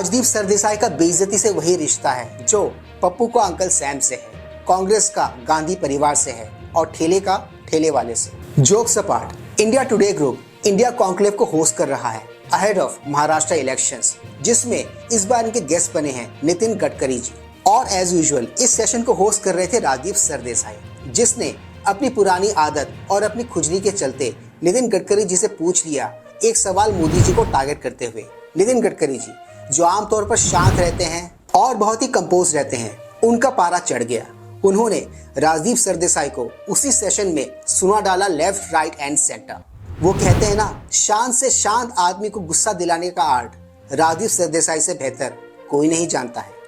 राजदीप सरदेसाई का बेइज्जती से वही रिश्ता है जो पप्पू का अंकल सैम से है, कांग्रेस का गांधी परिवार से है और ठेले का ठेले वाले से। Jokes apart, India today group India conclave को होस्ट कर रहा है अहेड ऑफ महाराष्ट्र इलेक्शंस, जिसमें इस बार इनके गेस्ट बने हैं नितिन गडकरी जी। और एज यूजुअल इस सेशन को होस्ट कर रहे थे राजदीप सरदेसाई, जिसने अपनी पुरानी आदत और अपनी खुजली के चलते नितिन गडकरी जी से पूछ लिया एक सवाल मोदी जी को टारगेट करते हुए। नितिन गडकरी जी जो आमतौर पर शांत रहते हैं और बहुत ही कंपोज रहते हैं, उनका पारा चढ़ गया। उन्होंने राजदीप सरदेसाई को उसी सेशन में सुना डाला लेफ्ट राइट एंड सेंटर। वो कहते हैं ना, शांत से शांत आदमी को गुस्सा दिलाने का आर्ट राजदीप सरदेसाई से बेहतर कोई नहीं जानता है।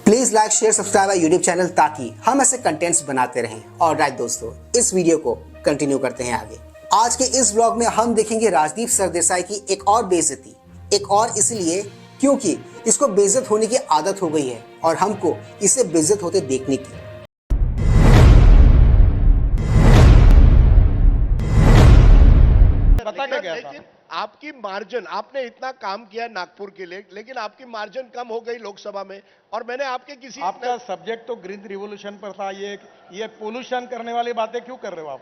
Please like share subscribe YouTube channel ताकि हम ऐसे कंटेंट्स बनाते रहें। और राइट दोस्तों, इस वीडियो को कंटिन्यू करते हैं आगे। आज के इस व्लॉग में हम देखेंगे राजदीप सरदेसाई की एक और बेइज्जती, एक और इसलिए क्योंकि इसको बेइज्जत होने की आदत हो गई है और हमको इसे बेइज्जत होते देखने की। पता क्या क्या था? आपकी मार्जिन, आपने इतना काम किया नागपुर के लिए, लेकिन आपकी मार्जिन कम हो गई लोकसभा में। और मैंने आपके किसी आपका सब्जेक्ट तो ग्रीन रिवॉल्यूशन पर था, ये पोल्यूशन करने वाली बातें क्यों कर रहे हो आप?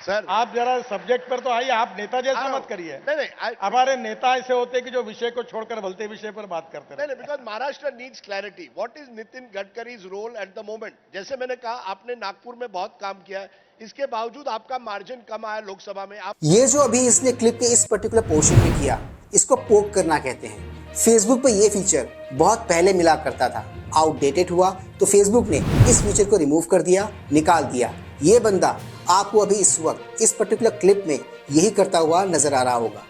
सर आप जरा सब्जेक्ट पर तो आइए, आप नेता जैसा मत करिए। नहीं, हमारे नेता ऐसे होते कि जो विषय को छोड़कर भलते विषय पर बात करते नहीं, because Maharashtra needs clarity. What is Nitin Gadkari's role at the moment? जैसे मैंने कहा, आपने नागपुर में बहुत काम किया है, इसके बावजूद आपका मार्जिन कम आया लोकसभा में। आप ये जो अभी इसने क्लिप के इस पर्टिकुलर पोर्शन में किया, इसको पोक करना कहते हैं। फेसबुक पर यह फीचर बहुत पहले मिला करता था, आउटडेटेड हुआ तो फेसबुक ने इस फीचर को रिमूव कर दिया, निकाल दिया। ये बंदा आपको अभी इस वक्त इस पर्टिकुलर क्लिप में यही करता हुआ नजर आ रहा होगा।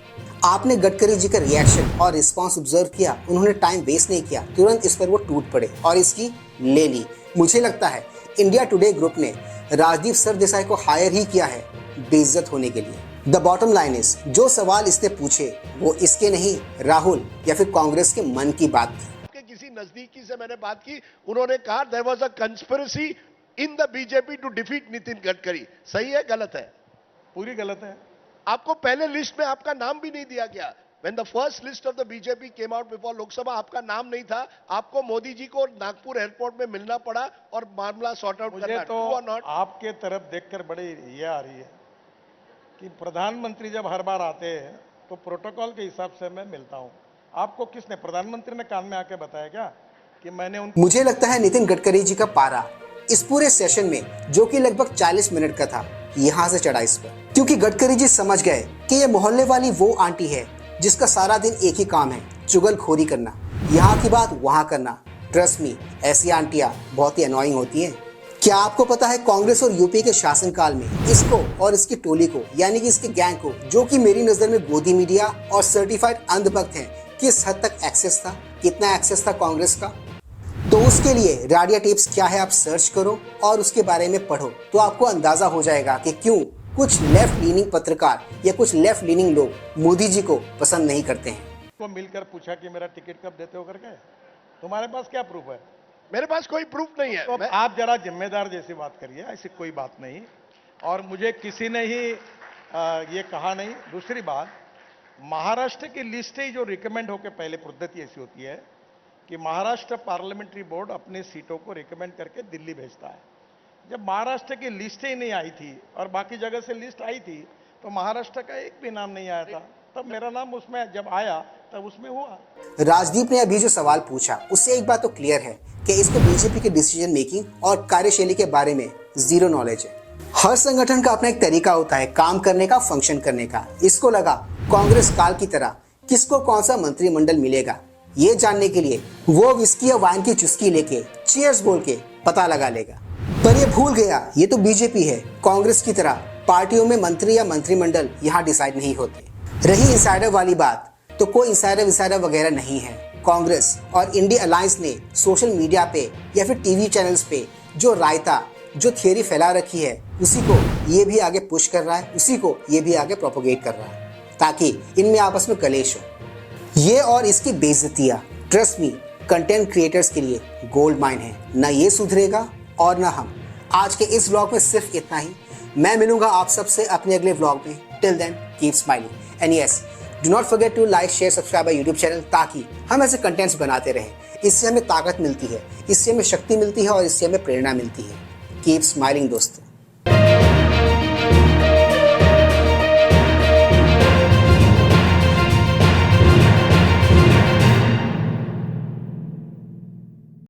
आपने गडकरी जी का रिएक्शन और रिस्पांस ऑब्जर्व किया, उन्होंने टाइम वेस्ट नहीं किया, तुरंत इस पर वो टूट पड़े और इसकी ले ली। मुझे लगता है इंडिया टुडे ग्रुप ने राजदीप सरदेसाई को हायर ही किया है बेइज्जत होने के लिए। द बॉटम लाइन इज, जो सवाल इसने पूछे वो इसके नहीं, राहुल या फिर कांग्रेस के मन की बात थी। किसी नजदीकी से मैंने बात की, उन्होंने कहा there was a conspiracy in the BJP to defeat Nitin Gadkari. सही है गलत है? पूरी गलत है। आपको पहले लिस्ट में आपका नाम भी नहीं दिया गया। When the first list of the BJP came out before Lok Sabha, आपका नाम नहीं था। आपको मोदी जी को नागपुर एयरपोर्ट में मिलना पड़ा और मामला सॉर्ट आउट करना। मुझे तो आपके तरफ देखकर बड़ी ये आ रही है कि प्रधानमंत्री जब हर बार आते हैं तो प्रोटोकॉल के हिसाब से मैं मिलता हूं। आपको किसने, प्रधानमंत्री ने कान में आके बताया क्या कि मैंने उनको? मुझे लगता है नितिन गडकरी जी का पारा इस पूरे सेशन में, जो कि लगभग 40 मिनट का था, यहाँ से चढ़ा इस पर, क्योंकि गडकरी जी समझ गए कि ये मोहल्ले वाली वो आंटी है जिसका सारा दिन एक ही काम है, चुगलखोरी करना, यहाँ की बात वहाँ करना। ट्रस्ट मी, ऐसी आंटियां बहुत ही अनोइंग होती हैं। क्या आपको पता है कांग्रेस और यूपी के शासनकाल में इसको और इसकी टोली को, यानी कि इसके गैंग को, जो कि मेरी नजर में गोदी मीडिया और सर्टिफाइड अंधभक्त हैं, किस हद तक एक्सेस था, कितना एक्सेस था कांग्रेस का? तो उसके लिए राडिया टिप्स क्या है आप सर्च करो और उसके बारे में पढ़ो, तो आपको अंदाजा हो जाएगा कि क्यों कुछ लेफ्ट लीनिंग पत्रकार या कुछ लेफ्ट लीनिंग लोग मोदी जी को पसंद नहीं करते हैं। तो मिलकर पूछा कि मेरा टिकट कब देते हो करके, तुम्हारे पास क्या प्रूफ है? मेरे पास कोई प्रूफ नहीं है। तो आप जरा जिम्मेदार जैसी बात करिए, ऐसी कोई बात नहीं। और मुझे किसी ने ही ये कहा नहीं। दूसरी बात, महाराष्ट्र की लिस्ट ही जो रिकमेंड होकर, पहले पद्धति ऐसी होती है कि महाराष्ट्र पार्लियामेंट्री बोर्ड अपने सीटों को रिकमेंड करके दिल्ली भेजता है। जब महाराष्ट्र की लिस्ट ही नहीं आई थी और बाकी जगह से लिस्ट आई थी, तो महाराष्ट्र का एक भी नाम नहीं आया था, तब मेरा नाम उसमें जब आया तब उसमें हुआ। राजदीप ने अभी जो सवाल पूछा, उससे एक बात तो क्लियर है कि इसको बीजेपी के डिसीजन मेकिंग और कार्यशैली के बारे में जीरो नॉलेज है। हर संगठन का अपना एक तरीका होता है काम करने का, फंक्शन करने का। इसको लगा कांग्रेस काल की तरह किसको कौन सा मंत्रिमंडल मिलेगा, ये जानने के लिए वो विस्की या वाइन की चुस्की लेके चीयर्स बोल के पता लगा लेगा। पर ये भूल गया, ये तो बीजेपी है। कांग्रेस की तरह पार्टियों में मंत्री या मंत्रिमंडल यहाँ डिसाइड नहीं होते। रही इंसाइडर वाली बात, तो कोई इंसाइडर विसाइडर वगैरह नहीं है। कांग्रेस और इंडिया अलायंस ने सोशल मीडिया पे या फिर टीवी चैनल्स पे जो रायता, जो थियोरी फैला रखी है, उसी को ये भी आगे पुश कर रहा है, उसी को ये भी आगे प्रोपोगेट कर रहा है, ताकि इनमें आपस में कलेश हो। ये और इसकी बेइज्जतियां, ट्रस्ट मी, कंटेंट क्रिएटर्स के लिए गोल्ड माइन है। ना ये सुधरेगा और ना हम। आज के इस व्लॉग में सिर्फ इतना ही। मैं मिलूंगा आप सबसे अपने अगले व्लॉग में। Till then keep smiling and yes, do not forget to like share subscribe our YouTube channel, ताकि हम ऐसे कंटेंट्स बनाते रहें। इससे हमें ताकत मिलती है, इससे हमें शक्ति मिलती है और इससे हमें प्रेरणा मिलती है। कीप स्माइलिंग दोस्तों।